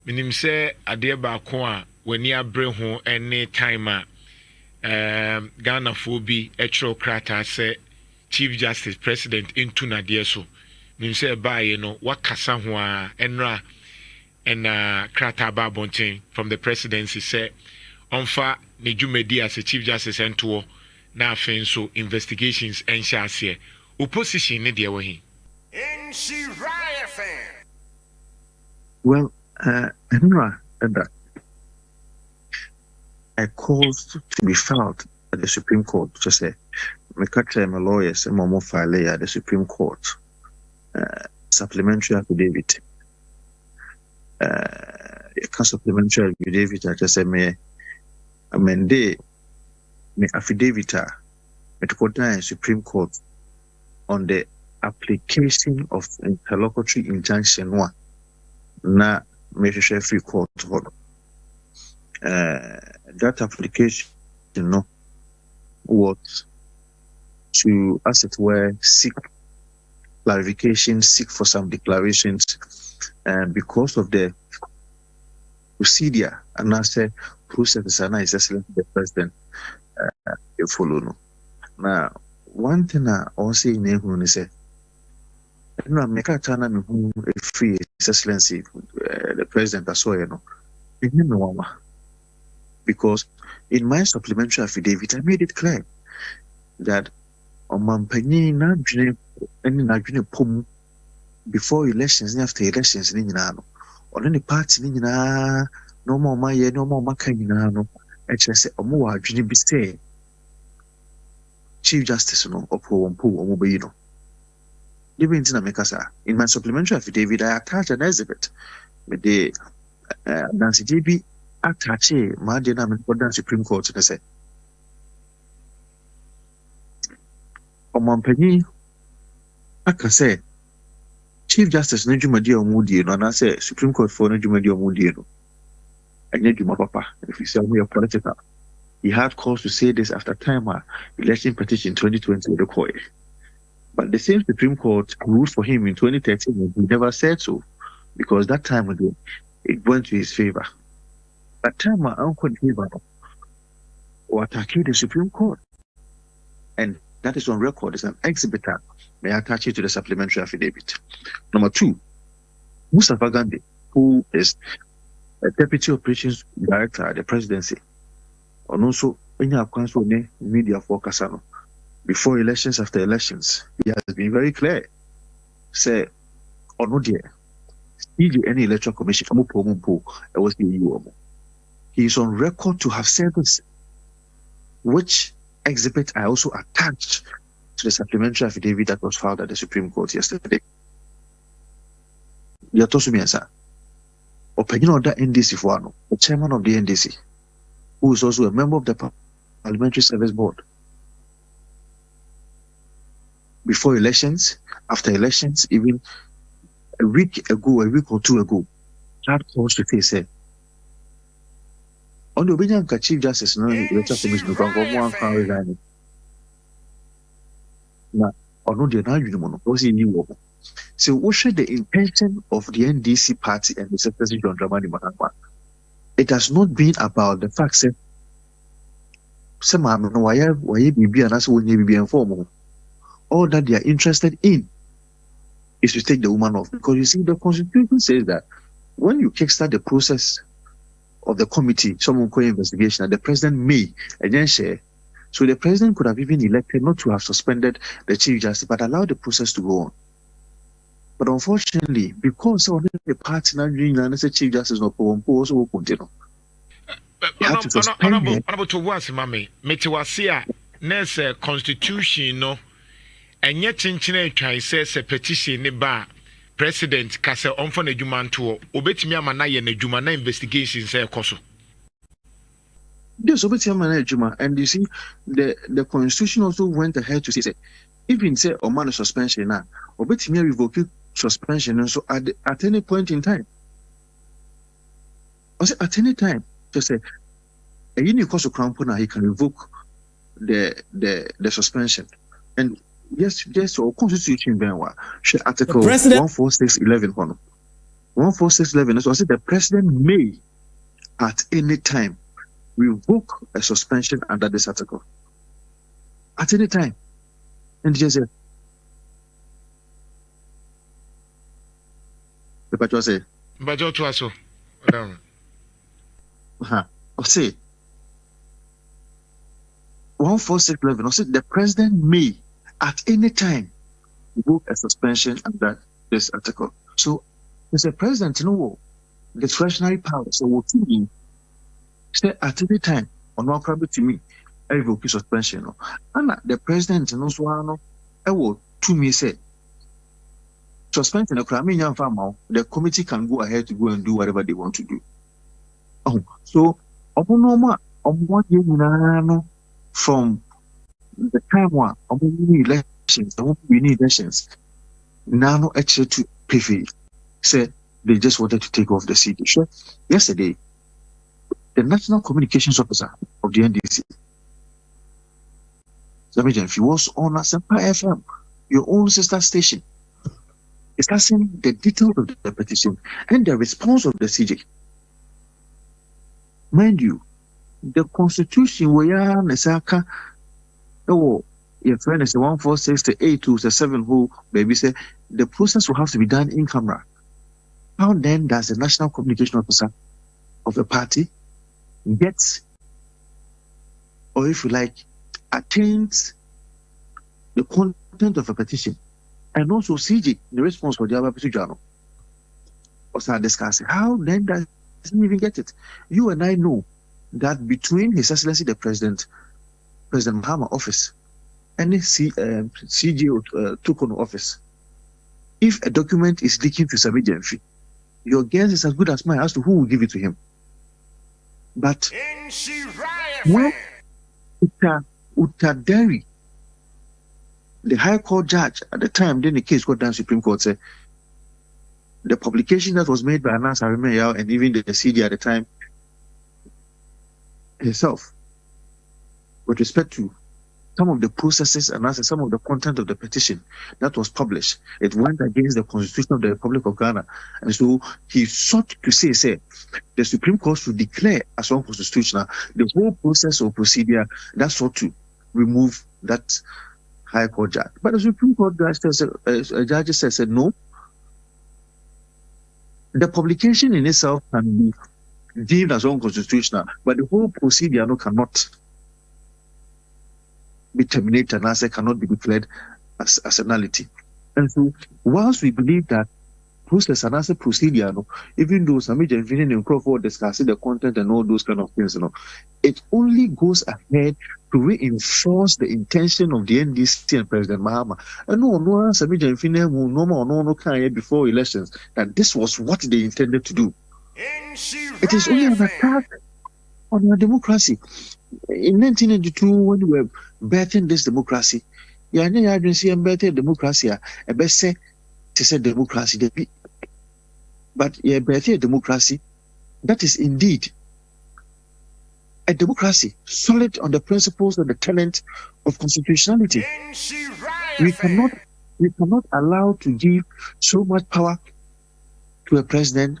Minim say ade baako a wani abre ho any time a Ghana fo bi etro krata say Chief Justice President into nadeɛ so. Minim say baaye no wakasa ho a enra and krata ba bonten from the presidency say onfa ne dwumadi as a Chief Justice ento na afen so investigations enhya ase. Opposition ne de wo hi. Nhyira fan. Well, Nhyira, a call to be filed at the Supreme Court to say, my lawyers and more file at the Supreme Court, supplementary affidavit. A supplementary affidavit, I just say, me amend me affidavit, me to put down Supreme Court on the application of interlocutory injunction one. Na me share free court hold. That application, was to, as it were, seek clarification, seek for some declarations, and because of the procedure and I said process and I excellent the president follow no. Now one thing I also in say no, make a turn and free excellency the president as well, because in my supplementary affidavit I made it clear that on Mampani na pom before elections and after elections on any party no more my no more makanina say omo adwene bi say Chief Justice no opo omo be in my supplementary affidavit, I attach an exhibit with the Nancy JB attach my dynamic Supreme Court to say. Omampani, I can say, Chief Justice Nejumadi Omudi, and I say Supreme Court for Nejumadi Omudi, and Nejuma Papa, if you say we are political. He had cause to say this after time election petition 2020 required. But the same Supreme Court ruled for him in 2013 and he never said so, because that time again, it went to his favor. That time, my uncle favor or attacked the Supreme Court. And that is on record, it's an exhibit. May I attach it to the supplementary affidavit. Number two, Mustafa Gandhi, who is a Deputy Operations Director at the Presidency, and also in our council media for Kasano. Before elections, after elections, he has been very clear. Say, or no dear, any electoral commission, it was the EU. He is on record to have said this, which exhibit I also attached to the supplementary affidavit that was filed at the Supreme Court yesterday. Yatosu sir. Opinion of the NDC for the chairman of the NDC, who is also a member of the Parliamentary Service Board. Before elections, after elections, even a week or two ago, that calls to face it. On the opinion of Chief Justice, no electoral commission from one resigning. Now, or no, they're not union. So, what should the intention of the NDC party and the Secretary John Dramani Mahama? It has not been about the fact that some why be and also when be informed. All that they are interested in is to take the woman off. Because you see, the Constitution says that when you kickstart the process of the committee, someone call investigation, and the president may again share. So the president could have even elected not to have suspended the Chief Justice, but allow the process to go on. But unfortunately, because the party now doing the Chief Justice no also will continue. Honorable to once, Mammy, Metiwasia, Ness Constitution, no. And yet, Chinchina try says a petition ba President Kasa on for the Jumanto, Obetimia Manaya and the Jumana investigation say Koso. Yes, Obetimia Juma, and you see, the Constitution also went ahead to say, even say Oman suspension now, Obetimia revoke suspension, and so at any point in time. I say at any time, just say a unique cause of crown he can revoke the suspension. And yes, or Constitution Benwa, Article 14611. 14611, so I said the president may at any time revoke a suspension under this article. At any time. And just said, the patrol said, Bajo to us. I say 14611, I said the president may at any time revoke a suspension under this article. So there's a president, discretionary power. So what to me, say at any time, on one probably to me, I revoke suspension. And the president, I will to me say, suspension a crime in farm, the committee can go ahead to go and do whatever they want to do. So, from the time one, we need elections. Now, actually, to pay said they just wanted to take off the CD. Sure. Yesterday, the National Communications Officer of the NDC, if you was on Assafuah FM, your own sister station, discussing the details of the petition and the response of the CJ. Mind you, the Constitution where Nesaka, your friend is 146 to 82 who baby say the process will have to be done in camera. How then does the National Communication Officer of a party get, or if you like, attains the content of a petition and also CJ the response for the other petition? Or start discussing how then does he even get it? You and I know that between His Excellency the President Mahama office and the CJ Tukono office, if a document is leaking to Sabi, your guess is as good as mine as to who will give it to him. But when Utaderi, the High Court judge at the time, then the case got down Supreme Court, said the publication that was made by Anas Arimeyao and even the CD at the time herself, with respect to some of the processes and also some of the content of the petition that was published, it went against the Constitution of the Republic of Ghana. And so he sought to say the Supreme Court should declare as unconstitutional the whole process or procedure that sought to remove that High Court judge. But the Supreme Court judge said no. The publication in itself can be deemed as unconstitutional, but the whole procedure cannot be terminated and as cannot be declared as a nullity. And so, whilst we believe that process and as a procedure, even though some agent and Crawford discussing the content and all those kind of things, it only goes ahead to reinforce the intention of the NDC and President Mahama. And no, some agent no can before elections that this was what they intended to do. It is only an attack on our democracy. In 1992, when we were betting this democracy, I didn't see a better democracy, a best say to say democracy, but a better democracy that is indeed a democracy solid on the principles and the tenet of constitutionality. We cannot allow to give so much power to a president.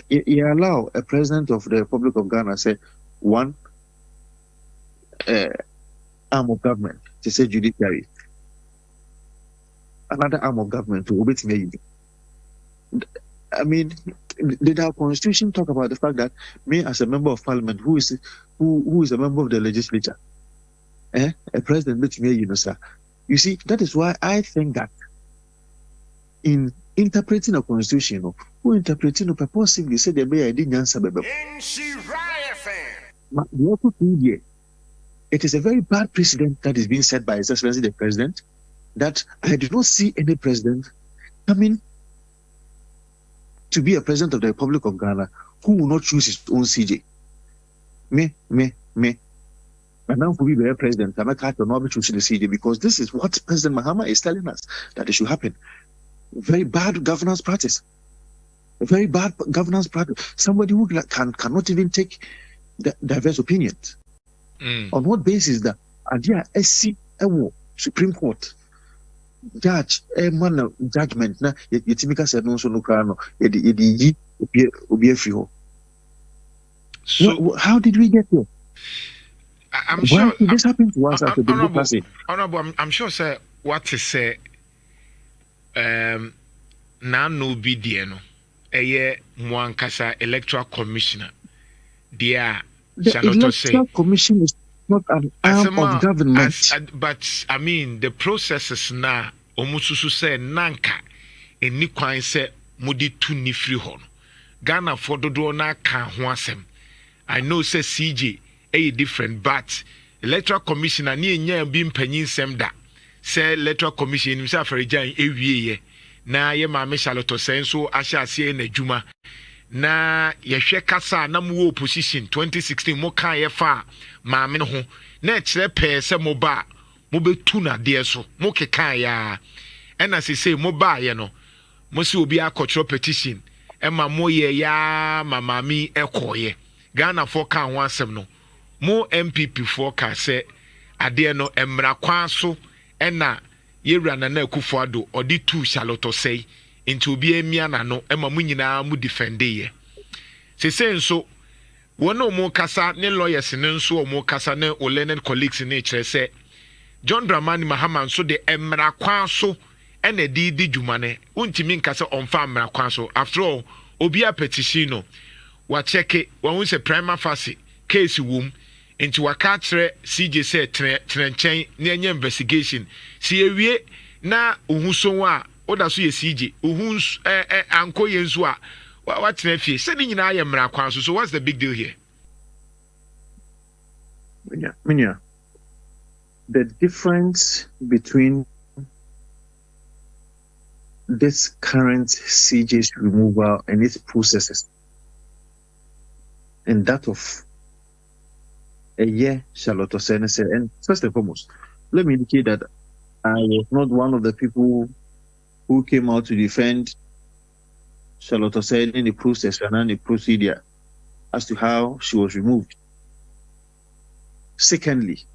You allow a president of the Republic of Ghana say one arm of government to say judiciary, another arm of government to obey me. I mean, did our constitution talk about the fact that me as a member of parliament, who is a member of the legislature, a president makes me, sir. You see, that is why I think that in interpreting a constitution, who interpreting a purposely say the way I didn't answer it is a very bad precedent that is being set by His Excellency the President, that I do not see any president coming to be a president of the Republic of Ghana who will not choose his own CJ. Me. And now for be a president, I'm not choosing the CJ because this is what President Mahama is telling us that it should happen. Very bad governance practice. A very bad governance practice. Somebody who cannot even take diverse opinions. On what basis that Adia SC Supreme Court judge man judgment na yetimika said no so no kra no yi obi afiri ho. So how did we get here? I'm sure did this happen to us after democracy? Honorable, I'm sure sir what to say na no be die no eye Mwankasa electoral commissioner there the electoral commission is not an arm of government. But I mean the processes na omususu say nanka eni kwan say mudi tu ni free ho no Ghana for dodo na ka ho asem. I know say CJ different but electoral commissioner ni enya bi mpanyin sem da say electoral commission ni say afarijan ewie na ye ma me Charlotte say so ahya ase na dwuma na yehwe kasa na mo opposition 2016 mo kan ye fa ma me ho na kire pe se mo ba mo betu na de so mo keka ya ena say mo ba ye no mo si obi akotro petition e ma mo ye ya mama mi ekoye Ghana for kan ho asem no mo MPP for ka say ade no emra kwan so ena yewura na Akufo-Addo odi tu Charlotte say into obi emia na no ema mu nyina mu defend ye se nso wono mo kasa ne lawyers ne nso mo kasa ne o learned colleagues ne kire say John Dramani Mahama nso de emra kwan so ena di dwuma ne untimi nkasa onfa emra kwan so after all obi a petition no wa check wa hu say prima facie case wom into waka kire CJ say trenchen ne anya investigation si ewie na ohuso a oda so ye CJ ohun anko ye nso a what fie say ni nyina ye mra kwan so what's the big deal here? Minya, the difference between this current CJ's removal and its processes and that of a year Charlotte said, and first and foremost, let me indicate that I was not one of the people who came out to defend Charlotte said in the process and the procedure as to how she was removed. Secondly,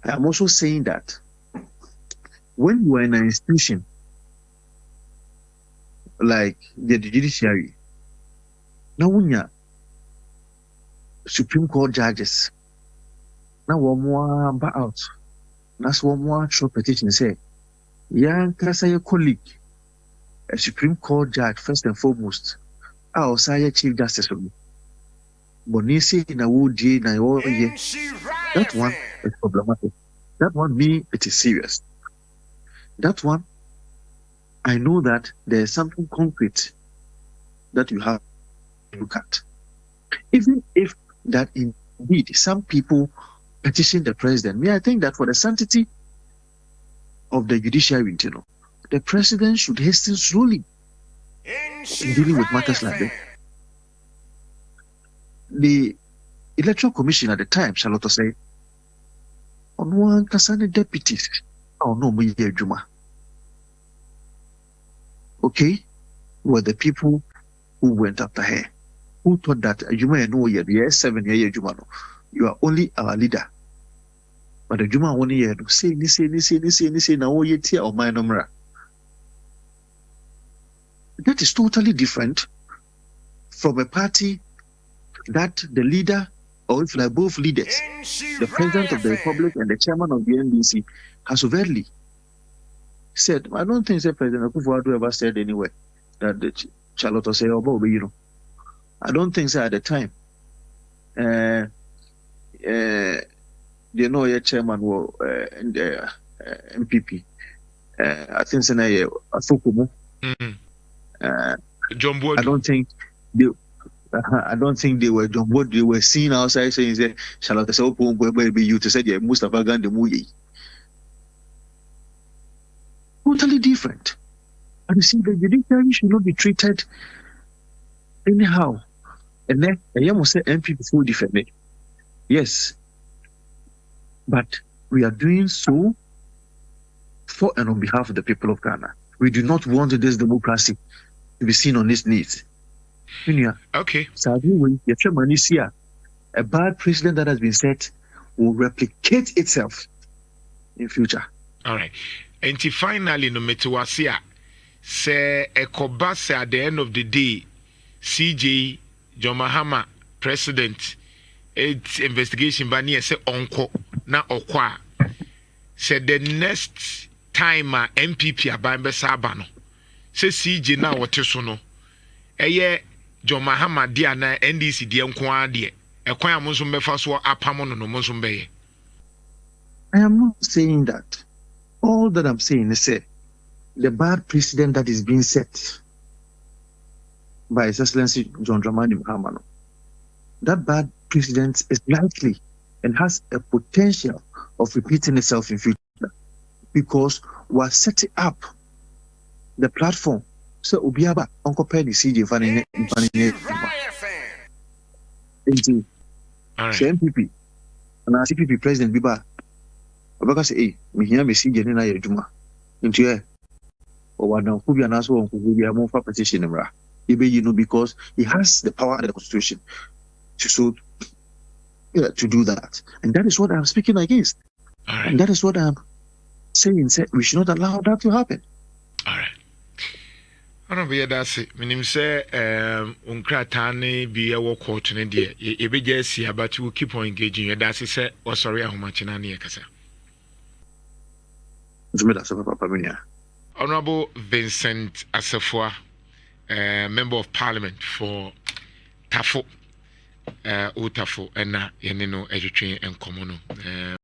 I am also saying that when you are in an institution like the judiciary, now when you Supreme Court judges, now one more out. That's one more short petition say, yeah, say your colleague, a Supreme Court judge first and foremost, our say Chief Justice of Bonisi in a wood that one is problematic. That one me it is serious. That one I know that there is something concrete that you have to look at. Even if that indeed some people petition the president. I think that for the sanctity of the judiciary, the president should hasten slowly in dealing with matters like that. The electoral commission at the time, Charlotte said, on one Kasane deputies, oh no, Juma. Okay, were the people who went after her, who thought that Juma no year 7 year Juma, you are only our leader. But the Juma 1 year say now ye tear or my number. That is totally different from a party that the leader, or if like both leaders, the president of the republic and the chairman of the NDC has overtly said. I don't think President Akufo-Addo ever said anywhere that the Charlotte say, oh, I don't think so at the time. Your chairman was MPP. I think so. Assafuah. John Boyd. I don't think they were John Boyd. They were seen outside saying, "Charlotte say, oh, baby, you to say, yeah, Mustafa Gandhi Muyi." Totally different. And you see, the judiciary should not be treated anyhow. And then I must say MPP full defended. Yes. But we are doing so for and on behalf of the people of Ghana. We do not want this democracy to be seen on its knees. Okay. So a bad precedent that has been set will replicate itself in future. All right. enti finally no metewase a se ekoba se at the end of the day CJ John Mahama president its investigation ba ne se onko na okwa say the next time MPP aban be saba no say CJ na wote so no eye John Mahama dia na NDC dia nko ade ekwan amonso befa so apam no no monso beye. I am not saying that. All that I'm saying is the bad precedent that is being set by His Excellency John Dramani Mahama, that bad precedent is likely and has a potential of repeating itself in future because we're setting up the platform. So Ubiaba Uncle Penny CJ Vanny MPP and our CPP President Biba Obaka say, hey, me here me CJ na ye juma into here or one now could be an answer on could be a more petition because he has the power under the constitution to do that. And that is what I'm speaking against. All right. And that is what I'm saying. We should not allow that to happen. All right. I don't be that's it. Meaning say unkratane be a work court in India. You be just here, but you will keep on engaging you. That's it say oh sorry how much in Ania Kasa. Honorable Vincent Assafuah, Member of Parliament for Tafo, Utafo, and Yenino Education and Common.